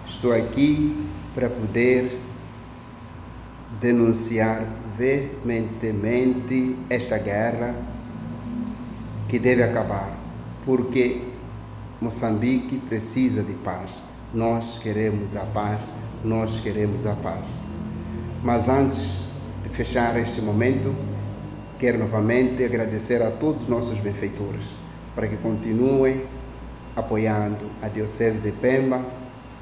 Estou aqui para poder denunciar veementemente esta guerra que deve acabar, porque Moçambique precisa de paz. Nós queremos a paz, nós queremos a paz. Mas antes de fechar este momento, quero novamente agradecer a todos os nossos benfeitores para que continuem apoiando a Diocese de Pemba,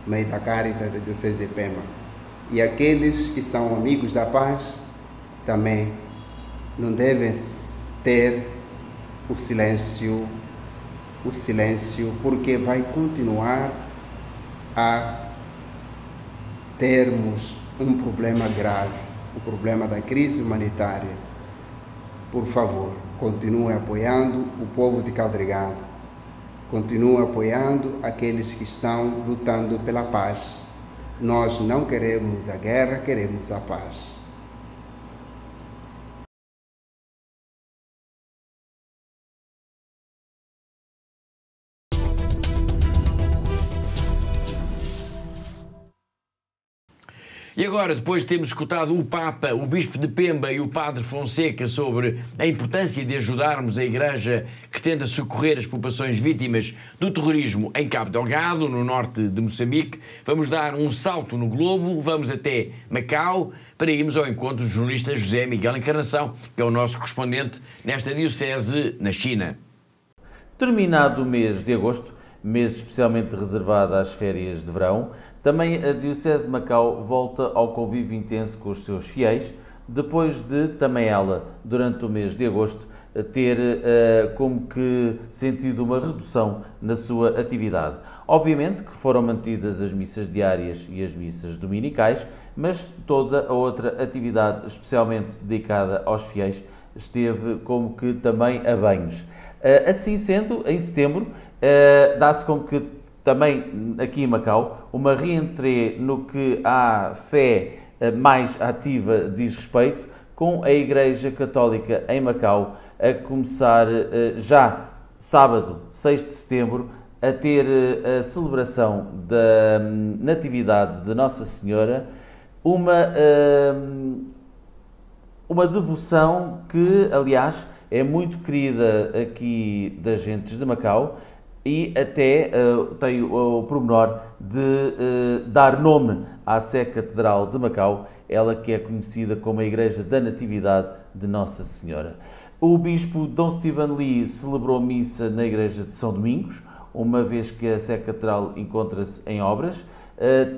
meio da Caritas da Diocese de Pemba. E aqueles que são amigos da paz também não devem ter o silêncio, porque vai continuar a termos um problema grave, o problema da crise humanitária. Por favor, continue apoiando o povo de Cabo Delgado, continue apoiando aqueles que estão lutando pela paz. Nós não queremos a guerra, queremos a paz. E agora, depois de termos escutado o Papa, o Bispo de Pemba e o Padre Fonseca sobre a importância de ajudarmos a Igreja que tenta socorrer as populações vítimas do terrorismo em Cabo Delgado, no norte de Moçambique, vamos dar um salto no globo, vamos até Macau, para irmos ao encontro do jornalista José Miguel Encarnação, que é o nosso correspondente nesta diocese na China. Terminado o mês de agosto, mês especialmente reservado às férias de verão, também a Diocese de Macau volta ao convívio intenso com os seus fiéis, depois de também ela, durante o mês de agosto, ter como que sentido uma redução na sua atividade. Obviamente que foram mantidas as missas diárias e as missas dominicais, mas toda a outra atividade, especialmente dedicada aos fiéis, esteve como que também a banhos. Assim sendo, em setembro, dá-se como que também aqui em Macau uma reentrée no que à fé mais ativa diz respeito, com a Igreja Católica em Macau a começar já sábado, 6 de setembro, a ter a celebração da Natividade de Nossa Senhora, uma devoção que, aliás, é muito querida aqui das gentes de Macau e até tem o pormenor de dar nome à Sé Catedral de Macau, ela que é conhecida como a Igreja da Natividade de Nossa Senhora. O Bispo Dom Stephen Lee celebrou missa na Igreja de São Domingos, uma vez que a Sé Catedral encontra-se em obras,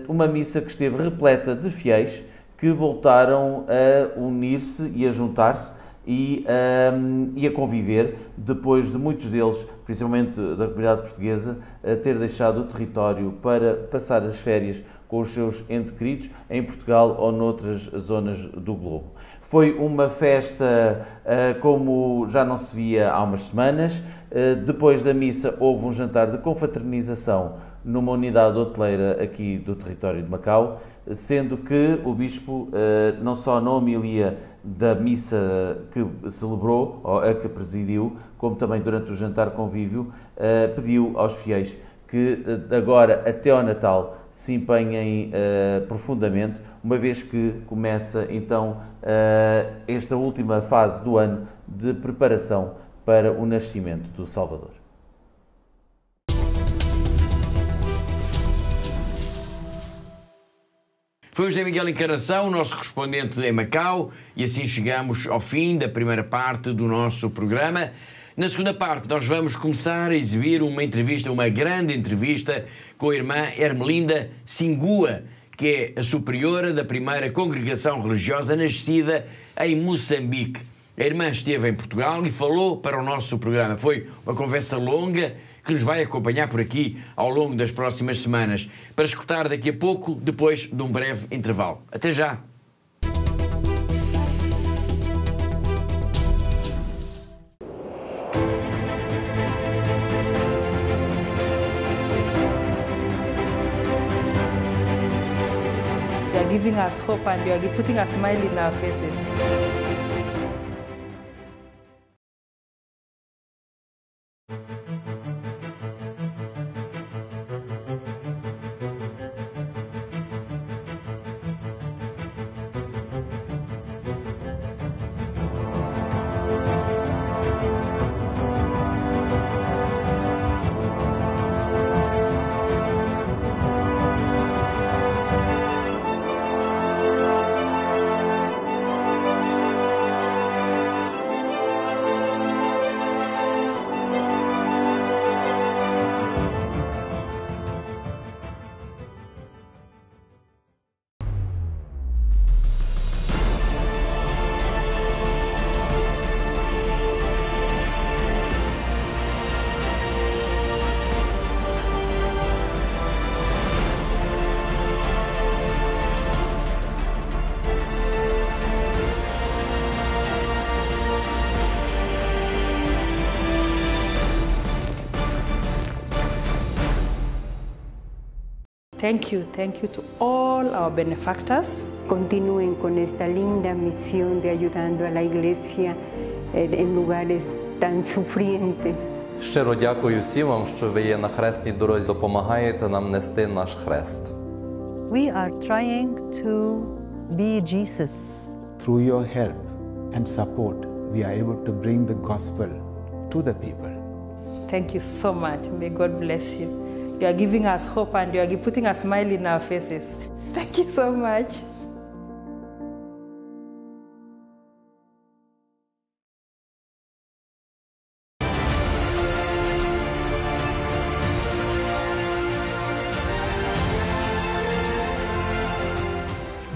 uma missa que esteve repleta de fiéis que voltaram a unir-se e a juntar-se e a conviver, depois de muitos deles, principalmente da comunidade portuguesa, ter deixado o território para passar as férias com os seus entes queridos em Portugal ou noutras zonas do globo. Foi uma festa como já não se via há umas semanas. Depois da missa houve um jantar de confraternização numa unidade hoteleira aqui do território de Macau, sendo que o Bispo, não só na homilia da missa que celebrou, ou a que presidiu, como também durante o jantar convívio, pediu aos fiéis que agora até ao Natal se empenhem profundamente, uma vez que começa então esta última fase do ano de preparação para o nascimento do Salvador. Foi o José Miguel Encarnação, o nosso correspondente em Macau, e assim chegamos ao fim da primeira parte do nosso programa. Na segunda parte, nós vamos começar a exibir uma grande entrevista com a irmã Hermelinda Singua, que é a superiora da primeira congregação religiosa nascida em Moçambique. A irmã esteve em Portugal e falou para o nosso programa. Foi uma conversa longa que nos vai acompanhar por aqui ao longo das próximas semanas, para escutar daqui a pouco, depois de um breve intervalo. Até já! They are giving us hope and they are putting a smile in our faces. Thank you to all our benefactors. Continúen con esta linda misión de ayudando a la Iglesia en lugares tan sufrientes. Щиро дякую всім вам, що ви є на хресній дорозі, допомагаєте нам нести наш хрест. We are trying to be Jesus. Through your help and support, we are able to bring the gospel to the people. Thank you so much. May God bless you. You are giving us hope and you are putting a smile in our faces. Thank you so much.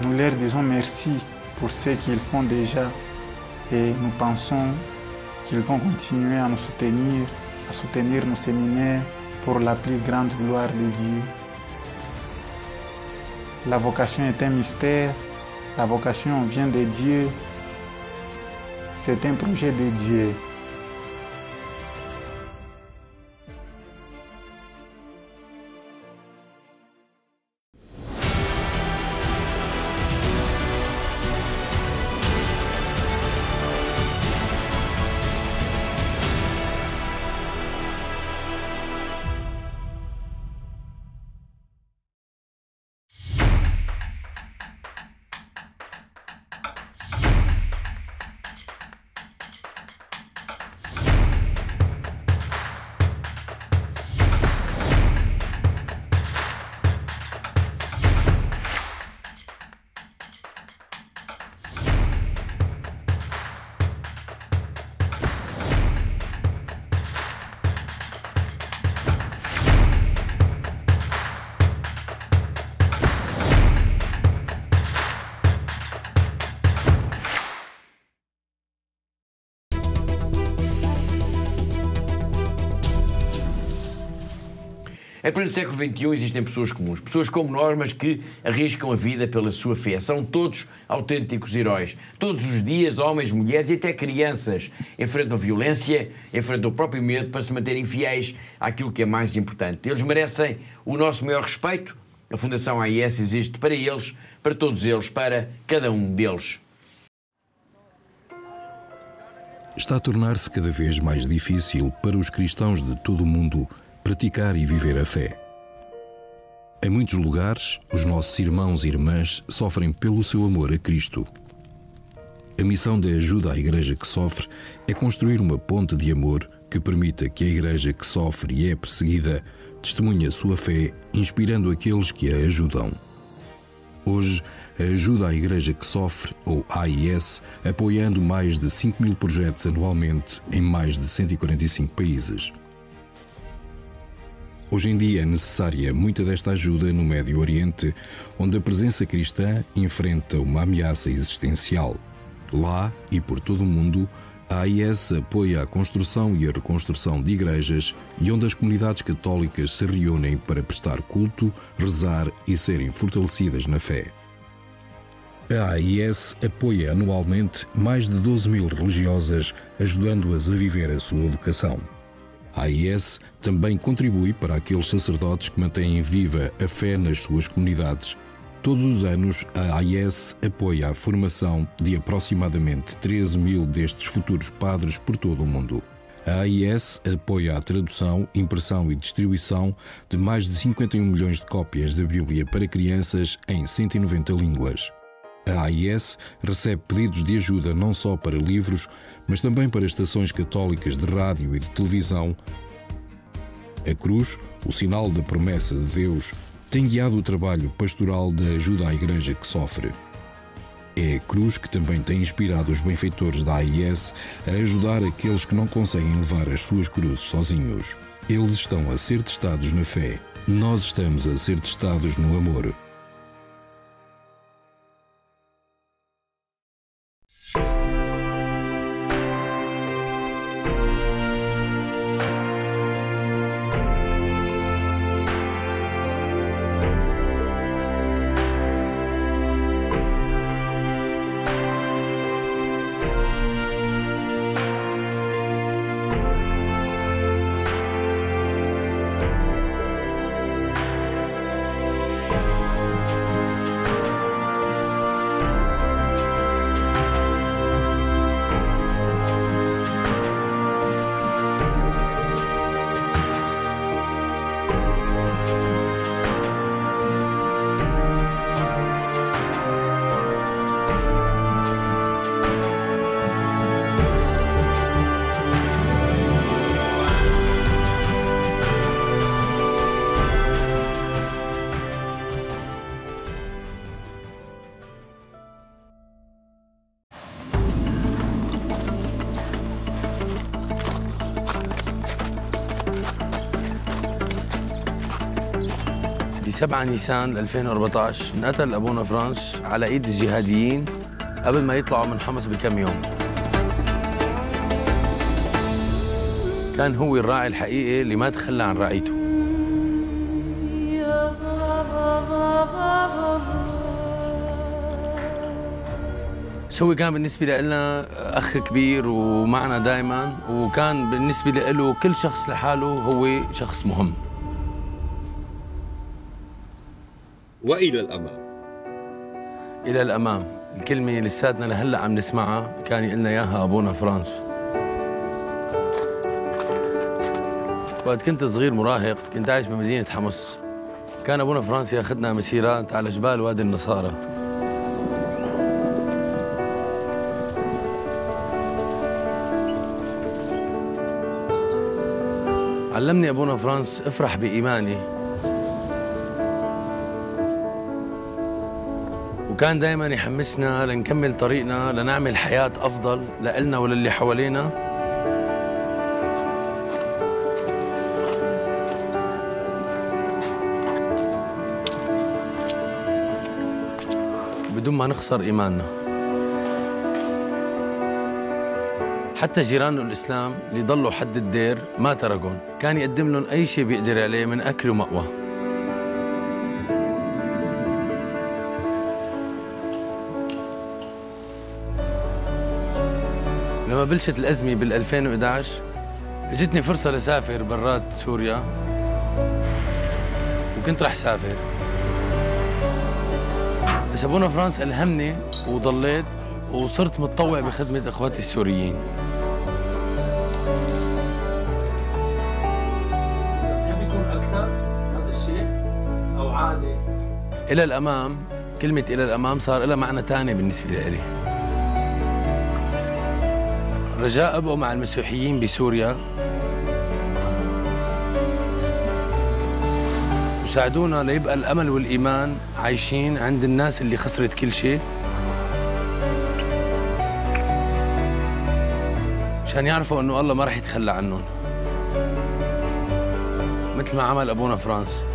Nous leur disons merci pour ce qu'ils font déjà et nous pensons qu'ils vont continuer à nous soutenir, à soutenir nos séminaires pour la plus grande gloire de Dieu. La vocation est un mystère, la vocation vient de Dieu, c'est un projet de Dieu. Em pleno século XXI existem pessoas comuns, pessoas como nós, mas que arriscam a vida pela sua fé. São todos autênticos heróis. Todos os dias, homens, mulheres e até crianças enfrentam violência, enfrentam o próprio medo para se manterem fiéis àquilo que é mais importante. Eles merecem o nosso maior respeito. A Fundação AIS existe para eles, para todos eles, para cada um deles. Está a tornar-se cada vez mais difícil para os cristãos de todo o mundo praticar e viver a fé. Em muitos lugares, os nossos irmãos e irmãs sofrem pelo seu amor a Cristo. A missão da ajuda à Igreja que sofre é construir uma ponte de amor que permita que a Igreja que sofre e é perseguida testemunhe a sua fé, inspirando aqueles que a ajudam. Hoje, a ajuda à Igreja que sofre, ou AIS, apoiando mais de 5.000 projetos anualmente em mais de 145 países. Hoje em dia é necessária muita desta ajuda no Médio Oriente, onde a presença cristã enfrenta uma ameaça existencial. Lá e por todo o mundo, a AIS apoia a construção e a reconstrução de igrejas e onde as comunidades católicas se reúnem para prestar culto, rezar e serem fortalecidas na fé. A AIS apoia anualmente mais de 12.000 religiosas, ajudando-as a viver a sua vocação. A AIS também contribui para aqueles sacerdotes que mantêm viva a fé nas suas comunidades. Todos os anos, a AIS apoia a formação de aproximadamente 13.000 destes futuros padres por todo o mundo. A AIS apoia a tradução, impressão e distribuição de mais de 51 milhões de cópias da Bíblia para crianças em 190 línguas. A AIS recebe pedidos de ajuda não só para livros, mas também para estações católicas de rádio e de televisão. A cruz, o sinal da promessa de Deus, tem guiado o trabalho pastoral da ajuda à Igreja que sofre. É a cruz que também tem inspirado os benfeitores da AIS a ajudar aqueles que não conseguem levar as suas cruzes sozinhos. Eles estão a ser testados na fé. Nós estamos a ser testados no amor. 7 نيسان 2014 انقتل أبونا فرانس على إيد الجهاديين قبل ما يطلعوا من حمص بكم يوم. كان هو الراعي الحقيقي اللي ما تخلى عن رعيته. هو كان بالنسبة لنا أخ كبير ومعنا دائما، وكان بالنسبة له كل شخص لحاله هو شخص مهم. وإلى الأمام. إلى الأمام، الكلمة لساتنا لهلا عم نسمعها كان يقلنا إياها أبونا فرانس. وقت كنت صغير مراهق كنت عايش بمدينة حمص، كان أبونا فرانس ياخذنا مسيرات على جبال وادي النصارى. علمني أبونا فرانس افرح بإيماني، وكان دائما يحمسنا لنكمل طريقنا لنعمل حياة أفضل لإلنا وللي حوالينا. بدون ما نخسر إيماننا. حتى جيرانه الإسلام اللي ضلوا حد الدير ما تركهم، كان يقدم لهم أي شيء بيقدر عليه من أكل ومأوى. لما بلشت الأزمة بال 2011 اجتني فرصة لسافر برات سوريا، وكنت رح سافر، بس أبونا فرانس ألهمني وضليت وصرت متطوع بخدمة إخواتي السوريين. إلى الأمام، كلمة إلى الأمام صار لها معنى ثاني بالنسبة لي. رجاء أبقوا مع المسيحيين بسوريا وساعدونا ليبقى الأمل والإيمان عايشين عند الناس اللي خسرت كل شيء، عشان يعرفوا إنه الله ما رح يتخلى عنهم مثل ما عمل أبونا فرانس.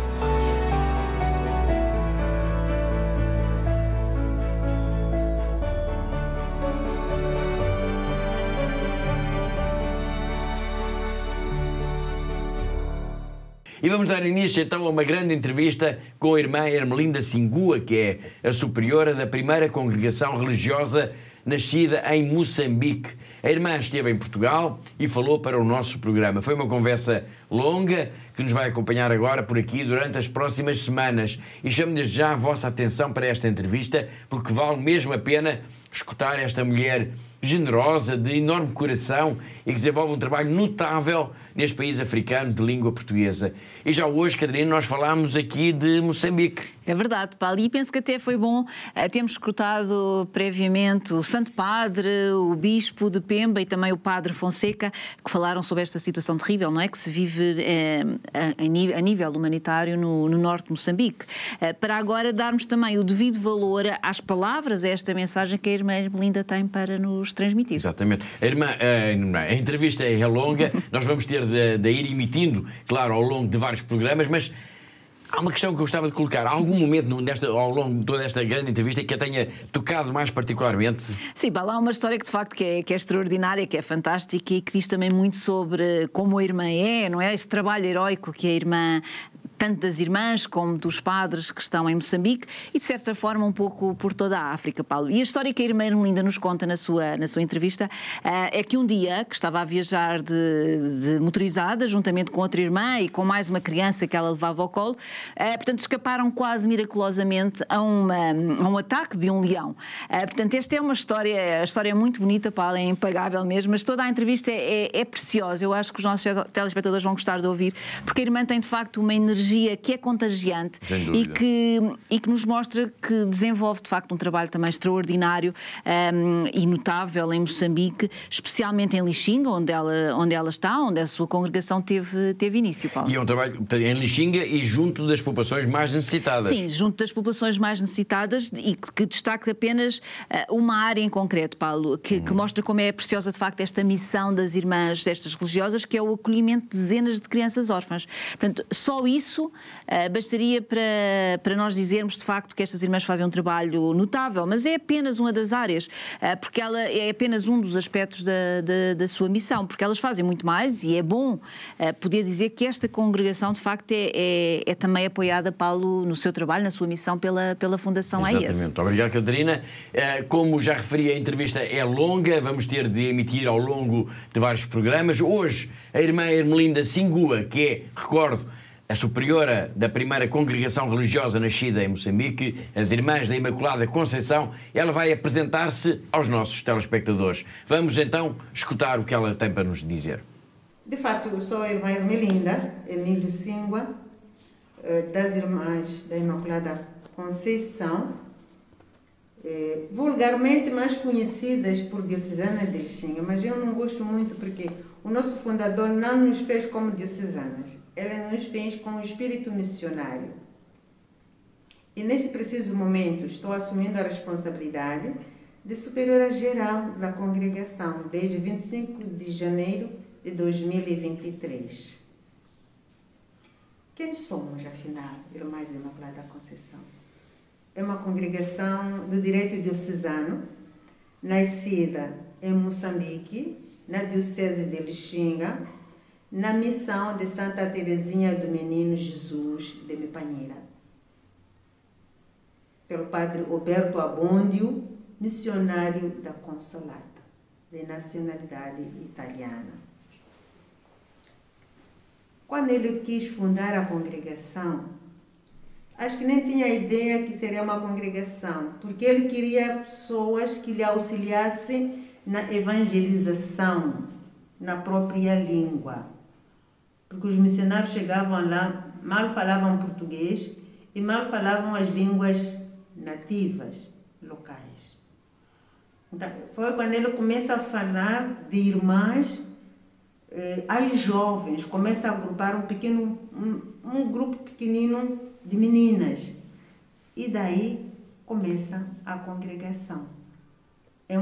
E vamos dar início então a uma grande entrevista com a irmã Ermelinda Singua, que é a superiora da primeira congregação religiosa nascida em Moçambique. A irmã esteve em Portugal e falou para o nosso programa. Foi uma conversa longa que nos vai acompanhar agora por aqui durante as próximas semanas. E chamo desde já a vossa atenção para esta entrevista, porque vale mesmo a pena escutar esta mulher generosa, de enorme coração e que desenvolve um trabalho notável neste país africano de língua portuguesa. E já hoje, Catarina, nós falámos aqui de Moçambique. É verdade, Paulo, e penso que até foi bom termos escutado previamente o Santo Padre, o Bispo de Pemba e também o Padre Fonseca, que falaram sobre esta situação terrível, não é? Que se vive a nível humanitário no norte de Moçambique. Para agora darmos também o devido valor às palavras, a esta mensagem que a irmã Ermelinda tem para nos transmitir. Exatamente. A entrevista é longa, nós vamos ter de ir emitindo, claro, ao longo de vários programas, mas há uma questão que eu gostava de colocar. Há algum momento ao longo de toda esta grande entrevista que a tenha tocado mais particularmente? Sim, lá há uma história que de facto que é extraordinária, que é fantástica e que diz também muito sobre como a irmã é, não é? Este trabalho heroico que a irmã, tanto das irmãs como dos padres que estão em Moçambique e, de certa forma, um pouco por toda a África, Paulo. E a história que a irmã Ermelinda nos conta na sua entrevista é que um dia, que estava a viajar de motorizada, juntamente com outra irmã e com mais uma criança que ela levava ao colo, portanto, escaparam quase miraculosamente a um ataque de um leão. Portanto, esta é uma história, a história é muito bonita, Paulo, é impagável mesmo, mas toda a entrevista é preciosa. Eu acho que os nossos telespectadores vão gostar de ouvir, porque a irmã tem, de facto, uma energia que é contagiante e que nos mostra que desenvolve de facto um trabalho também extraordinário e notável em Moçambique, especialmente em Lixinga, onde ela está, onde a sua congregação teve início, Paulo. E é um trabalho em Lixinga e junto das populações mais necessitadas. Sim, junto das populações mais necessitadas e que destaca apenas uma área em concreto, Paulo, que mostra como é preciosa de facto esta missão das irmãs destas religiosas, que é o acolhimento de dezenas de crianças órfãs. Portanto, só isso isso bastaria para nós dizermos de facto que estas irmãs fazem um trabalho notável, mas é apenas uma das áreas, porque ela é apenas um dos aspectos da sua missão, porque elas fazem muito mais e é bom poder dizer que esta congregação de facto é também apoiada, Paulo, no seu trabalho, na sua missão pela Fundação AIS. Exatamente. Obrigado, Catarina. Como já referi, a entrevista é longa, vamos ter de emitir ao longo de vários programas. Hoje, a irmã Ermelinda Singua, que é, recordo, a superiora da primeira congregação religiosa nascida em Moçambique, as Irmãs da Imaculada Conceição, ela vai apresentar-se aos nossos telespectadores. Vamos então escutar o que ela tem para nos dizer. De fato, eu sou a irmã Ermelinda Emílio Singua, das Irmãs da Imaculada Conceição, vulgarmente mais conhecidas por Diocesana de Lixinga, mas eu não gosto muito porque o nosso fundador não nos fez como diocesanas, ele nos fez com o espírito missionário. E neste preciso momento estou assumindo a responsabilidade de superiora geral da congregação, desde 25 de janeiro de 2023. Quem somos, afinal, Irmãs da Imaculada Conceição? É uma congregação do direito diocesano, nascida em Moçambique, na Diocese de Lixinga, na missão de Santa Teresinha do Menino Jesus de Mepanheira, pelo padre Roberto Abondio, missionário da Consolata, de nacionalidade italiana. Quando ele quis fundar a congregação, acho que nem tinha ideia que seria uma congregação, porque ele queria pessoas que lhe auxiliassem na evangelização, na própria língua. Porque os missionários chegavam lá, mal falavam português e mal falavam as línguas nativas, locais. Então, foi quando ele começa a falar de irmãs às jovens, começa a agrupar um grupo pequenino de meninas. E daí começa a congregação. Em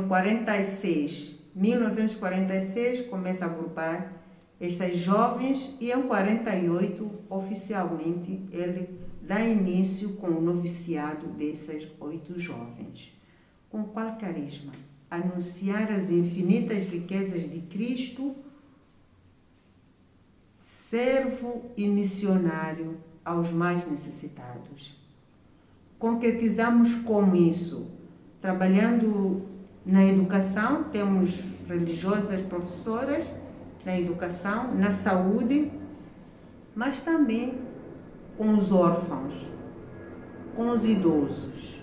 1946, começa a agrupar estas jovens e em 48, oficialmente, ele dá início com o noviciado dessas 8 jovens. Com qual carisma? Anunciar as infinitas riquezas de Cristo, servo e missionário aos mais necessitados. Concretizamos como isso? Trabalhando na educação, temos religiosas professoras na educação, na saúde, mas também com os órfãos, com os idosos,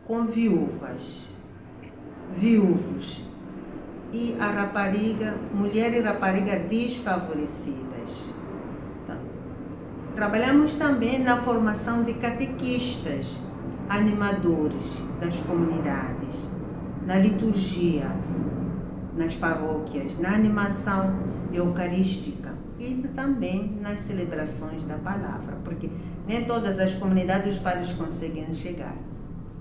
com viúvas, viúvos e a rapariga, mulher e rapariga desfavorecidas. Então, trabalhamos também na formação de catequistas, animadores das comunidades, na liturgia, nas paróquias, na animação eucarística e também nas celebrações da palavra, porque nem todas as comunidades os padres conseguem chegar.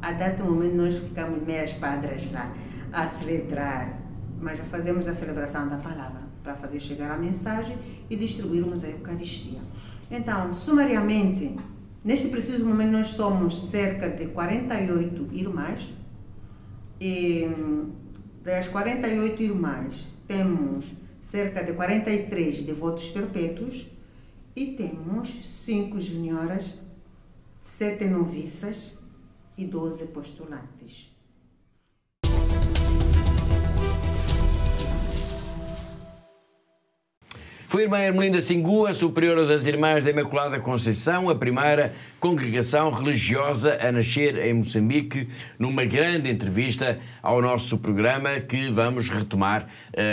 A dado momento nós ficamos meias padras lá a celebrar, mas já fazemos a celebração da palavra para fazer chegar a mensagem e distribuirmos a Eucaristia. Então, sumariamente, neste preciso momento nós somos cerca de 48 irmãs e das 48 irmãs temos cerca de 43 devotos perpétuos e temos 5 junioras, 7 noviças e 12 postulantes. Foi a irmã Ermelinda Singua, superiora das Irmãs da Imaculada Conceição, a primeira congregação religiosa a nascer em Moçambique, numa grande entrevista ao nosso programa que vamos retomar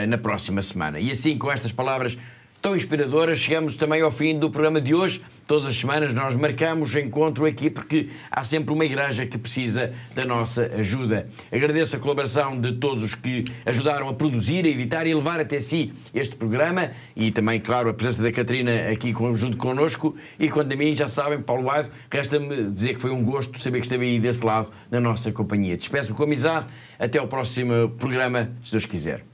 na próxima semana. E assim, com estas palavras tão inspiradoras, chegamos também ao fim do programa de hoje. Todas as semanas nós marcamos encontro aqui porque há sempre uma igreja que precisa da nossa ajuda. Agradeço a colaboração de todos os que ajudaram a produzir, a editar e a levar até si este programa e também, claro, a presença da Catarina aqui junto connosco. E quanto a mim, já sabem, Paulo Bairro, resta-me dizer que foi um gosto saber que esteve aí desse lado na nossa companhia. Despeço com amizade. Até ao próximo programa, se Deus quiser.